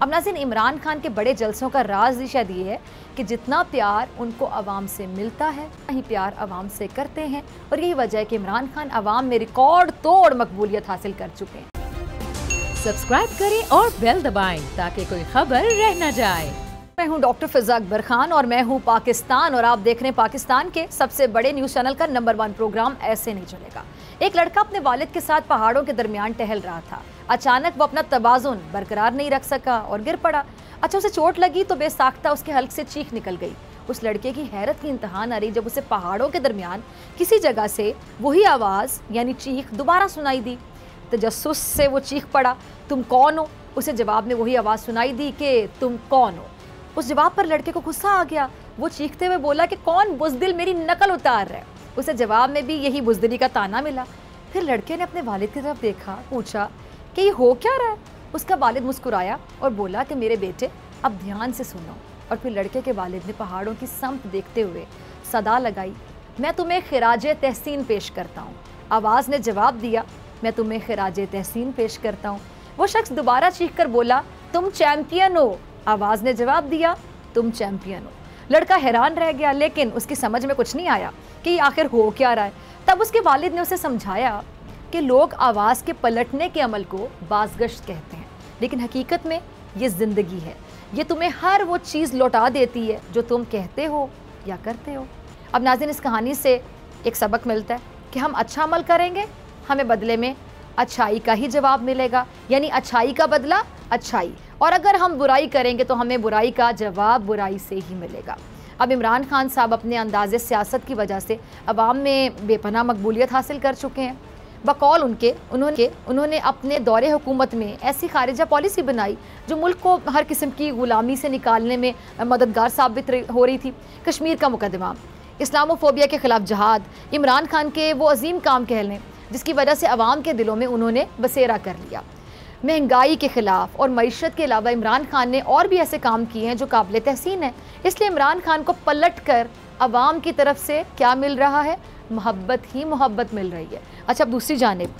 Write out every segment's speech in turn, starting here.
अब नाज़रीन, इमरान खान के बड़े जलसों का राज ही शायद ये है कि जितना प्यार उनको आवाम से मिलता है वही प्यार आवाम से करते हैं, और यही वजह है कि इमरान खान आवाम में रिकॉर्ड तोड़ मकबूलियत हासिल कर चुके हैं। सब्सक्राइब करें और बेल दबाएं ताकि कोई खबर रह न जाए। मैं हूं डॉक्टर फिजा अकबर खान और मैं हूं पाकिस्तान, और आप देख रहे हैं पाकिस्तान के सबसे बड़े न्यूज़ चैनल का नंबर 1 प्रोग्राम ऐसे नहीं चलेगा। एक लड़का अपने वालिद के साथ पहाड़ों के दरमियान टहल रहा था। अचानक वो अपना तवाज़ुन बरकरार नहीं रख सका और गिर पड़ा। अच्छा, उसे चोट लगी तो बेसाख्ता उसके हल्क से चीख निकल गई। उस लड़के की हैरत की इंतहा न रही जब उसे पहाड़ों के दरमियान किसी जगह से वही आवाज़ यानी चीख दोबारा सुनाई दी। तजस्सुस से वो चीख पड़ा, तुम कौन हो? उसे जवाब में वही आवाज़ सुनाई दी कि तुम कौन हो। उस जवाब पर लड़के को गुस्सा आ गया। वो चीखते हुए बोला कि कौन बुज़दिल मेरी नकल उतार रहा है। उसे जवाब में भी यही बुज़दिली का ताना मिला। फिर लड़के ने अपने वालिद की तरफ देखा, पूछा कि ये हो क्या रहा है। उसका वालिद मुस्कुराया और बोला कि मेरे बेटे, अब ध्यान से सुनो। और फिर लड़के के वालिद ने पहाड़ों की समत देखते हुए सदा लगाई, मैं तुम्हें खिराजे तहसीन पेश करता हूँ। आवाज़ ने जवाब दिया, मैं तुम्हें खिराजे तहसीन पेश करता हूँ। वो शख्स दोबारा चीख कर बोला, तुम चैंपियन हो। आवाज़ ने जवाब दिया, तुम चैंपियन हो। लड़का हैरान रह गया, लेकिन उसकी समझ में कुछ नहीं आया कि आखिर हो क्या रहा है। तब उसके वालिद ने उसे समझाया कि लोग आवाज़ के पलटने के अमल को बाज़गश्त कहते हैं, लेकिन हकीकत में ये ज़िंदगी है। ये तुम्हें हर वो चीज़ लौटा देती है जो तुम कहते हो या करते हो। अब नाज़रीन, इस कहानी से एक सबक मिलता है कि हम अच्छा अमल करेंगे, हमें बदले में अच्छाई का ही जवाब मिलेगा, यानी अच्छाई का बदला अच्छाई। और अगर हम बुराई करेंगे तो हमें बुराई का जवाब बुराई से ही मिलेगा। अब इमरान खान साहब अपने अंदाज़े सियासत की वजह से अवाम में बेपनाह मकबूलियत हासिल कर चुके हैं। बकौल उन्होंने अपने दौरे हुकूमत में ऐसी खारिजा पॉलिसी बनाई जो मुल्क को हर किस्म की ग़ुलामी से निकालने में मददगार साबित हो रही थी। कश्मीर का मुकदमा, इस्लामोफोबिया के ख़िलाफ़ जहाद, इमरान खान के वो अजीम काम कह लें जिसकी वजह से अवाम के दिलों में उन्होंने बसेरा कर लिया। महंगाई के ख़िलाफ़ और मईशत के अलावा इमरान खान ने और भी ऐसे काम किए हैं जो काबिल तहसीन है। इसलिए इमरान खान को पलट कर अवाम की तरफ से क्या मिल रहा है? मोहब्बत ही मोहब्बत मिल रही है। अच्छा, अब दूसरी जानिब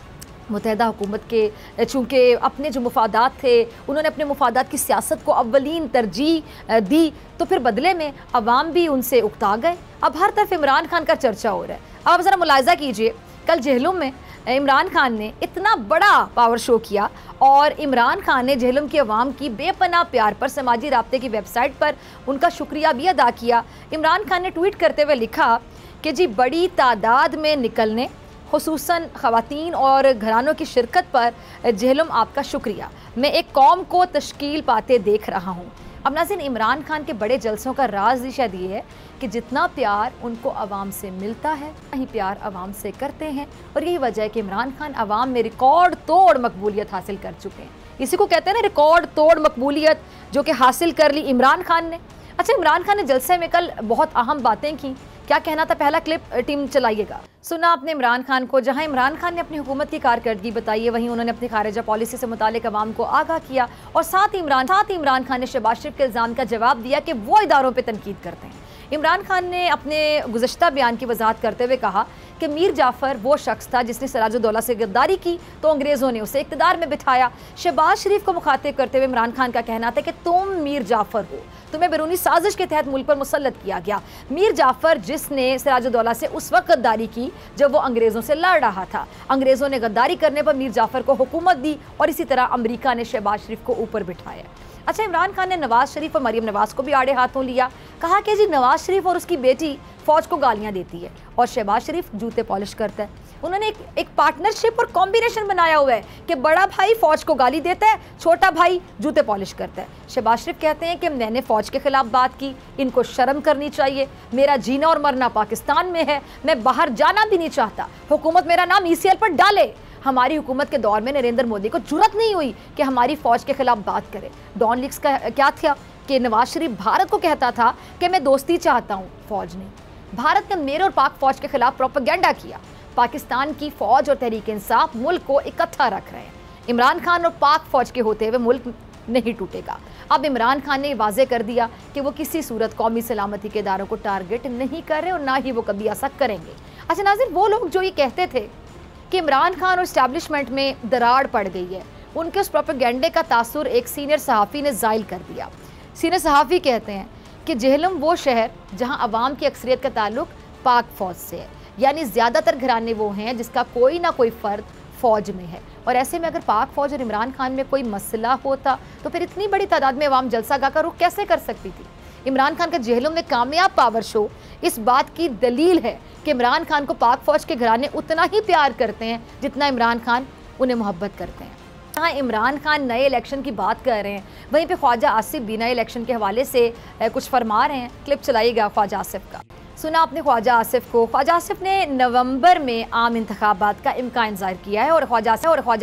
मुत्तहिदा हुकूमत के चूँकि अपने जो मुफादात थे उन्होंने अपने मुफादात की सियासत को अव्वलीन तरजीह दी, तो फिर बदले में अवाम भी उनसे उकता गए। अब हर तरफ इमरान खान का चर्चा हो रहा है। अब ज़रा मुलाहिज़ा कीजिए, कल जेहलुम में इमरान खान ने इतना बड़ा पावर शो किया और इमरान खान ने जेहलुम की अवाम की बेपनाह प्यार पर समाजी राब्ते की वेबसाइट पर उनका शुक्रिया भी अदा किया। इमरान खान ने ट्वीट करते हुए लिखा कि जी, बड़ी तादाद में निकलने, खुसूसन ख़वातीन और घरानों की शिरकत पर जेहलुम आपका शुक्रिया। मैं एक कौम को तश्कील पाते देख रहा हूँ। अब नाज़रीन, इमरान खान के बड़े जलसों का राज ही शायद ये है कि जितना प्यार उनको आवाम से मिलता है वही प्यार आवाम से करते हैं, और यही वजह है कि इमरान खान आवाम में रिकॉर्ड तोड़ मकबूलियत हासिल कर चुके हैं। इसी को कहते हैं ना, रिकॉर्ड तोड़ मकबूलियत, जो कि हासिल कर ली इमरान खान ने। अच्छा, इमरान खान ने जलसे में कल बहुत अहम बातें की। क्या कहना था, पहला क्लिप टीम चलाइएगा। सुना आपने इमरान खान को। जहां इमरान खान ने अपनी हुकूमत की कारकर्दगी बताई है, वहीं उन्होंने अपनी खारिजा पॉलिसी से मुतालिक अवाम को आगाह किया, और साथ ही इमरान खान ने शहबाज शरीफ के इल्ज़ाम का जवाब दिया कि वो इदारों पर तनकीद करते हैं। इमरान खान ने अपने गुज़श्ता बयान की वजाहत करते हुए कहा कि मीर जाफ़र वो शख्स था जिसने सिराजुद्दौला से गद्दारी की तो अंग्रेज़ों ने उसे इक़्तिदार में बिठाया। शहबाज शरीफ को मुखातिब करते हुए इमरान खान का कहना था कि तुम मीर जाफ़र हो, तुम्हें बैरूनी साजिश के तहत मुल्क पर मुसल्लत किया गया। मीर जाफ़र जिसने सिराजुद्दौला से उस वक्त गद्दारी की जब वो अंग्रेज़ों से लड़ रहा था। अंग्रेज़ों ने गद्दारी करने पर मीर जाफ़र को हुकूमत दी और इसी तरह अमरीका ने शहबाज शरीफ को ऊपर बिठाया। अच्छा, इमरान खान ने नवाज़ शरीफ और मरीम नवाज़ को भी आड़े हाथों लिया। कहा कि जी, नवाज़ शरीफ और उसकी बेटी फ़ौज को गालियाँ देती है और शहबाज शरीफ जूते पॉलिश करता है। उन्होंने एक पार्टनरशिप और कॉम्बिनेशन बनाया हुआ है कि बड़ा भाई फ़ौज को गाली देता है, छोटा भाई जूते पॉलिश करता है। शहबाज शरीफ कहते हैं कि मैंने फ़ौज के ख़िलाफ़ बात की, इनको शर्म करनी चाहिए। मेरा जीना और मरना पाकिस्तान में है, मैं बाहर जाना भी नहीं चाहता। हुकूमत मेरा नाम ECL पर डाले। हमारी हुकूमत के दौर में नरेंद्र मोदी को जुर्रत नहीं हुई कि हमारी फ़ौज के ख़िलाफ़ बात करे। डॉन लीक्स का क्या था कि नवाज शरीफ भारत को कहता था कि मैं दोस्ती चाहता हूँ, फ़ौज ने। भारत ने मेरे और पाक फ़ौज के ख़िलाफ़ प्रोपेगेंडा किया। पाकिस्तान की फ़ौज और तहरीक इंसाफ मुल्क को इकट्ठा रख रहे हैं। इमरान खान और पाक फ़ौज के होते हुए मुल्क नहीं टूटेगा। अब इमरान खान ने वाज़े कर दिया कि वो किसी सूरत कौमी सलामती के इदारों को टारगेट नहीं कर रहे और ना ही वो कभी ऐसा करेंगे। अच्छा नाज़रीन, वो लोग जो ये कहते थे कि इमरान खान और इस्टेब्लिशमेंट में दरार पड़ गई है, उनके उस प्रोपेगेंडे का तासुर एक सीनियर सहाफ़ी ने ज़ाइल कर दिया। सीनियर सहाफ़ी कहते हैं कि जेहलम वो शहर जहां अवाम की अक्सरियत का ताल्लुक पाक फ़ौज से है, यानी ज़्यादातर घराने वो हैं जिसका कोई ना कोई फ़र्द फ़ौज में है। और ऐसे में अगर पाक फ़ौज और इमरान खान में कोई मसला होता तो फिर इतनी बड़ी तादाद में अवाम जलसा गा का रुख कैसे कर सकती थी। इमरान खान का जेहलम में कामयाब पावर शो इस बात की दलील है कि इमरान खान को पाक फ़ौज के घराने उतना ही प्यार करते हैं जितना इमरान खान उन्हें मोहब्बत करते हैं। जहाँ इमरान खान नए इलेक्शन की बात कर रहे हैं, वहीं पे ख्वाजा आसिफ भी नए इलेक्शन के हवाले से कुछ फरमा रहे हैं। क्लिप चलाइएगा ख्वाजा आसिफ का। सुना आपने ख्वाजा आसिफ को। ख्वाजा आसिफ ने नवंबर में आम इंतखाबात का इम्कान ज़ाहिर किया है और ख्वाजा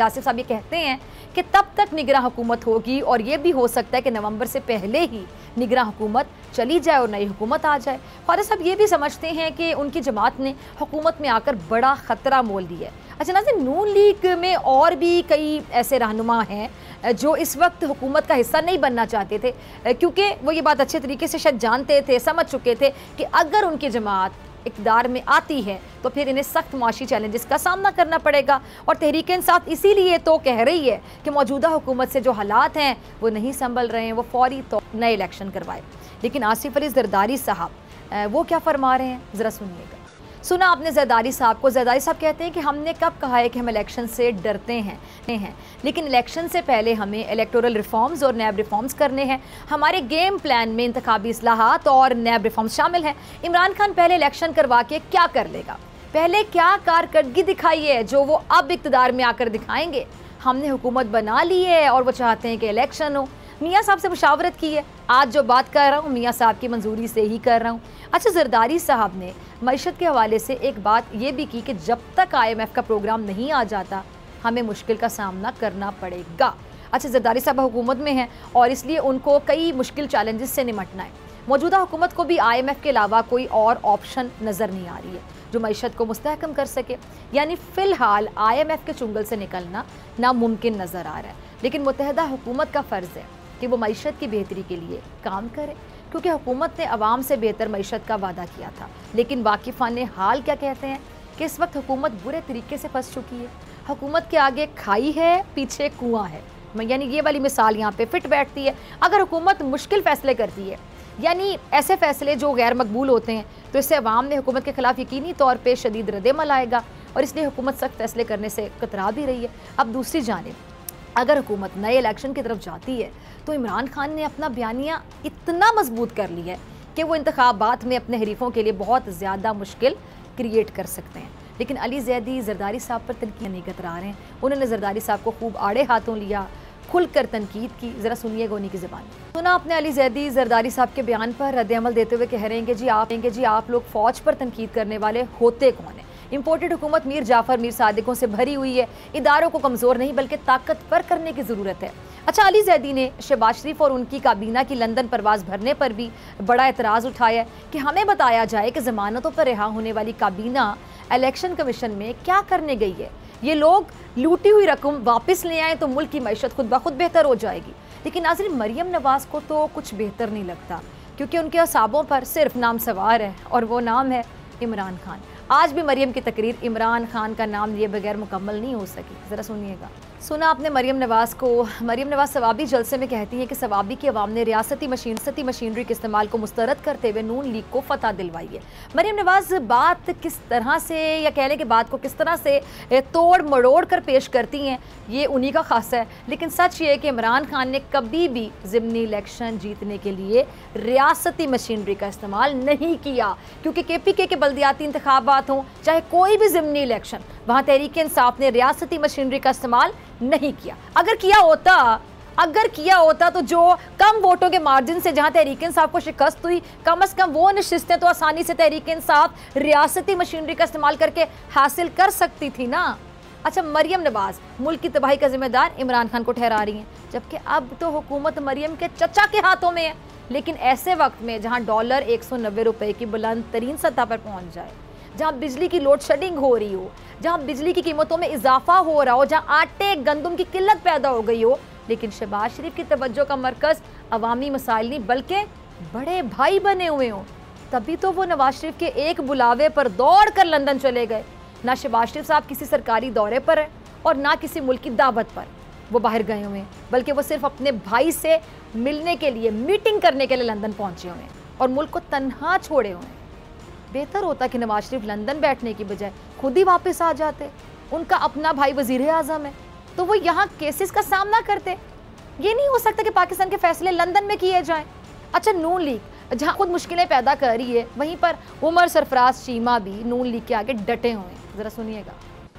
आसिफ साहब ये कहते हैं कि तब तक निगरान हुकूमत होगी और ये भी हो सकता है कि नवंबर से पहले ही निगरान हुकूमत चली जाए और नई हुकूमत आ जाए। ख्वाजा साहब ये भी समझते हैं कि उनकी जमात ने हुकूमत में आकर बड़ा ख़तरा मोल दिया है। अच्छा नाज़रीन, नून लीग में और भी कई ऐसे रहनुमा हैं जो इस वक्त हुकूमत का हिस्सा नहीं बनना चाहते थे, क्योंकि वो ये बात अच्छे तरीके से शायद जानते थे, समझ चुके थे कि अगर उनकी जमात इक़्तिदार में आती है तो फिर इन्हें सख्त माशी चैलेंजेस का सामना करना पड़ेगा। और तहरीक इंसाफ इसीलिए तो कह रही है कि मौजूदा हुकूमत से जो हालात हैं वो नहीं संभल रहे हैं, वो फौरी तो नए इलेक्शन करवाए। लेकिन आसिफ अली जरदारी साहब वो क्या फरमा रहे हैं, ज़रा सुनिएगा। सुना आपने जरदारी साहब को। जरदारी साहब कहते हैं कि हमने कब कहा है कि हम इलेक्शन से डरते हैं, लेकिन इलेक्शन से पहले हमें इलेक्टोरल रिफॉर्म्स और नैब रिफॉर्म्स करने हैं। हमारे गेम प्लान में इंतखाबी इस्लाहात और नैब रिफॉर्म्स शामिल हैं। इमरान खान पहले इलेक्शन करवा के क्या कर लेगा, पहले क्या कारकर्दगी दिखाई है जो वो अब इक़्तिदार में आकर दिखाएंगे। हमने हुकूमत बना ली है और वो चाहते हैं कि इलेक्शन हो। मियाँ साहब से मुशावरत की है, आज जो बात कर रहा हूँ मियाँ साहब की मंजूरी से ही कर रहा हूँ। अच्छा, जरदारी साहब ने मईशत के हवाले से एक बात ये भी की कि जब तक IMF का प्रोग्राम नहीं आ जाता हमें मुश्किल का सामना करना पड़ेगा। अच्छा, जरदारी साहब हुकूमत में हैं और इसलिए उनको कई मुश्किल चैलेंजेस से निमटना है। मौजूदा हुकूमत को भी IMF के अलावा कोई और ऑप्शन नज़र नहीं आ रही है जो मईशत को मुस्तहकम कर सके, यानी फ़िलहाल IMF के चुंगल से निकलना नामुमकिन नज़र आ रहा है। लेकिन मुत्तहदा हुकूमत का फ़र्ज़ है कि वो मईशत की बेहतरी के लिए काम करे, क्योंकि हुकूमत ने अवाम से बेहतर मईशत का वादा किया था। लेकिन वाकिफ़ान हाल क्या कहते हैं कि इस वक्त हुकूमत बुरे तरीके से फंस चुकी है। हुकूमत के आगे खाई है, पीछे कुआं है, यानी ये वाली मिसाल यहाँ पे फिट बैठती है। अगर हुकूमत मुश्किल फ़ैसले करती है, यानी ऐसे फ़ैसले जो गैर मकबूल होते हैं, तो इससे अवाम ने हुकूमत के ख़िलाफ़ यकीनी तौर पर शदीद रद्द-ए-अमल आएगा और इसलिए हुकूमत सख्त फ़ैसले करने से कतरा भी रही है। अब दूसरी जानिब अगर हुकूमत नए इलेक्शन की तरफ जाती है तो इमरान खान ने अपना बयानिया इतना मजबूत कर लिया है कि वो इंतखाबात में अपने हरीफों के लिए बहुत ज़्यादा मुश्किल क्रिएट कर सकते हैं। लेकिन अली ज़ैदी जरदारी साहब पर तनकीद नहीं कतरा रहे हैं। उन्होंने जरदारी साहब को खूब आड़े हाथों लिया, खुलकर तनकीद की। ज़रा सुनिएगा उन्हीं की ज़बान। सुना आपने अली ज़ैदी जरदारी साहब के बयान पर रद्द-ए-अमल देते हुए कह रहे हैं कि जी आप लोग फ़ौज पर तनकीद करने वाले होते कौन हैं। इंपोर्टेड हुकूमत मीर जाफ़र मीर सादिकों से भरी हुई है। इदारों को कमज़ोर नहीं बल्कि ताकतवर करने की ज़रूरत है। अच्छा, अली ज़ैदी ने शहबाज शरीफ और उनकी काबीना की लंदन परवाज़ भरने पर भी बड़ा एतराज़ उठाया कि हमें बताया जाए कि ज़मानतों पर रिहा होने वाली काबीना इलेक्शन कमीशन में क्या करने गई है। ये लोग लूटी हुई रकम वापस ले आएँ तो मुल्क की मईशत खुद ब खुद बेहतर हो जाएगी। लेकिन नाज़रीन, मरियम नवाज़ को तो कुछ बेहतर नहीं लगता, क्योंकि उनके असाबों पर सिर्फ नाम सवार है और वो नाम है इमरान खान। आज भी मरियम की तकरीर इमरान खान का नाम लिए बगैर मुकम्मल नहीं हो सकी। ज़रा सुनिएगा। सुना आपने मरियम नवाज़ को। मरियम नवाज़ सवाबी जलसे में कहती हैं कि सवाबी की अवाम ने रियासती मशीनरी के इस्तेमाल को मुस्तरद करते हुए नून लीग को फतह दिलवाई है। मरियम नवाज़ बात किस तरह से, या कह लें कि बात को किस तरह से तोड़ मरोड़ कर पेश करती हैं, ये उन्हीं का खासा है। लेकिन सच ये है कि इमरान खान ने कभी भी ज़िमनी इलेक्शन जीतने के लिए रियासती मशीनरी का इस्तेमाल नहीं किया, क्योंकि KPK के बल्दियाती इंतखाबात हों चाहे कोई भी ज़िमनी इलेक्शन, वहाँ तहरीक इंसाफ ने रियासती मशीनरी का इस्तेमाल नहीं किया। अगर किया होता तो जो कम वोटों के मार्जिन से जहां तहरीक इंसाफ को शिकस्त हुई, कम से कम वो नशिस्तें तो आसानी से तहरीक इंसाफ रियासती मशीनरी का इस्तेमाल करके हासिल कर सकती थी ना। अच्छा, मरियम नवाज़ मुल्क की तबाही का जिम्मेदार इमरान खान को ठहरा रही हैं, जबकि अब तो हुकूमत मरियम के चचा के हाथों में है। लेकिन ऐसे वक्त में जहाँ डॉलर 190 रुपये की बुलंद तरीन सतह पर पहुँच जाए, जहाँ बिजली की लोड शेडिंग हो रही हो, जहाँ बिजली की कीमतों में इजाफा हो रहा हो, जहाँ आटे गंदम की किल्लत पैदा हो गई हो, लेकिन शहबाज शरीफ की तवज्जो का मरकज़ अवामी मसाइल नहीं बल्कि बड़े भाई बने हुए हों, तभी तो वो नवाज शरीफ के एक बुलावे पर दौड़ कर लंदन चले गए। ना शहबाज शरीफ साहब किसी सरकारी दौरे पर है और ना किसी मुल्क की दावत पर। वो बाहर गए हुए हैं, बल्कि वो सिर्फ अपने भाई से मिलने के लिए, मीटिंग करने के लिए लंदन पहुंचे हुए हैं और मुल्क को तन्हा छोड़े हुए हैं। बेहतर होता कि नवाज शरीफ लंदन बैठने की बजाय खुद ही वापस आ जाते। उनका अपना भाई वजीर आज़म है, तो वो यहाँ केसेस का सामना करते। ये नहीं हो सकता कि पाकिस्तान के फैसले लंदन में किए जाएं। अच्छा, नून लीग जहाँ खुद मुश्किलें पैदा कर रही है, वहीं पर उमर सरफराज चीमा भी नून लीग के आगे डटे हुए हैं। ज़रा सुनिएगा।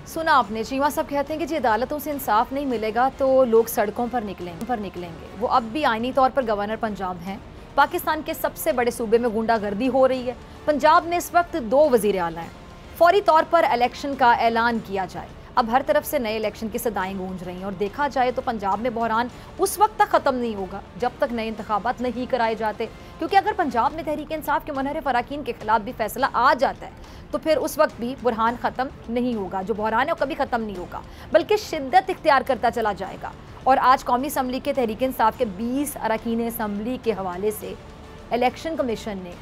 सुना आपने, चीमा साहब कहते हैं कि जी अदालतों से इंसाफ नहीं मिलेगा तो लोग सड़कों पर निकलेंगे। वो अब भी आईनी तौर पर गवर्नर पंजाब हैं। पाकिस्तान के सबसे बड़े सूबे में गुंडागर्दी हो रही है। पंजाब में इस वक्त 2 वज़ीर आला हैं। फौरी तौर पर इलेक्शन का ऐलान किया जाए। अब हर तरफ से नए इलेक्शन की सदाएं गूंज रही हैं और देखा जाए तो पंजाब में बहरान उस वक्त तक ख़त्म नहीं होगा जब तक नए इंतखाबात नहीं कराए जाते, क्योंकि अगर पंजाब में तहरीक इंसाफ के मुनहरिफ अरकान के खिलाफ भी फैसला आ जाता है तो फिर उस वक्त भी बुरहान ख़त्म नहीं होगा। जो बहरान है वो कभी ख़त्म नहीं होगा, बल्कि शिद्दत इख्तियार करता चला जाएगा। और आज कौमी असम्बली के तहरीक इंसाफ के 20 अरकान असम्बली के हवाले से इलेक्शन कमीशन ने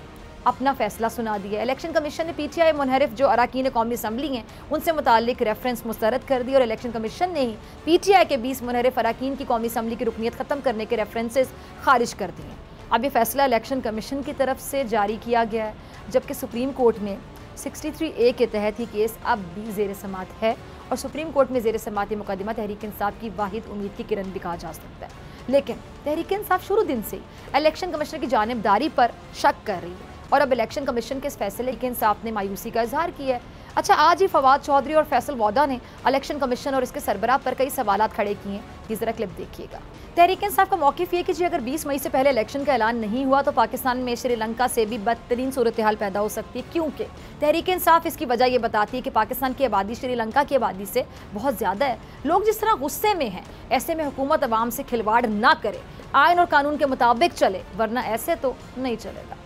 अपना फैसला सुना दिया। इलेक्शन कमीशन ने पीटीआई मुनहरिफ जो अरकान कौमी असम्बली हैं उनसे मुतालिक रेफरेंस मुस्तरद कर दी और इलेक्शन कमीशन ने ही पीटीआई के 20 मुनहरिफ अरकान की कौमी असम्बली की रुकनीत ख़त्म करने के रेफरेंसेस खारिज कर दिए। अब ये फैसला इलेक्शन कमीशन की तरफ से जारी किया गया है, जबकि सुप्रीम कोर्ट में 63A के तहत ही केस अब भी ज़ेर समात है और सुप्रीम कोर्ट में ज़ेर समाती मुकदमा तहरीक इंसाफ की वाहिद उम्मीद की किरण भी कहा जा सकता है। लेकिन तहरीक इंसाफ शुरू दिन से इलेक्शन कमिश्नर की जानिबदारी पर शक कर रही है और अब इलेक्शन कमीशन के इस फैसले के इंसाफ ने मायूसी का इजहार किया है। अच्छा, आज ही फवाद चौधरी और फैसल वादा ने इलेक्शन कमीशन और इसके सरबराह पर कई सवालात खड़े किए हैं। ये जरा क्लिप देखिएगा। तहरीक इंसाफ का मौक़िफ़ ये कि जी अगर 20 मई से पहले इलेक्शन का ऐलान नहीं हुआ तो पाकिस्तान में श्रीलंका से भी बदतरीन सूरत हाल पैदा हो सकती है, क्योंकि तहरीक इंसाफ इसकी वजह ये बताती है कि पाकिस्तान की आबादी श्रीलंका की आबादी से बहुत ज़्यादा है। लोग जिस तरह गुस्से में हैं, ऐसे में हुकूमत अवाम से खिलवाड़ ना करे, आइन और कानून के मुताबिक चले, वरना ऐसे तो नहीं चलेगा।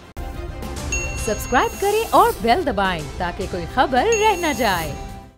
सब्सक्राइब करें और बेल दबाएं ताकि कोई खबर रह न जाए।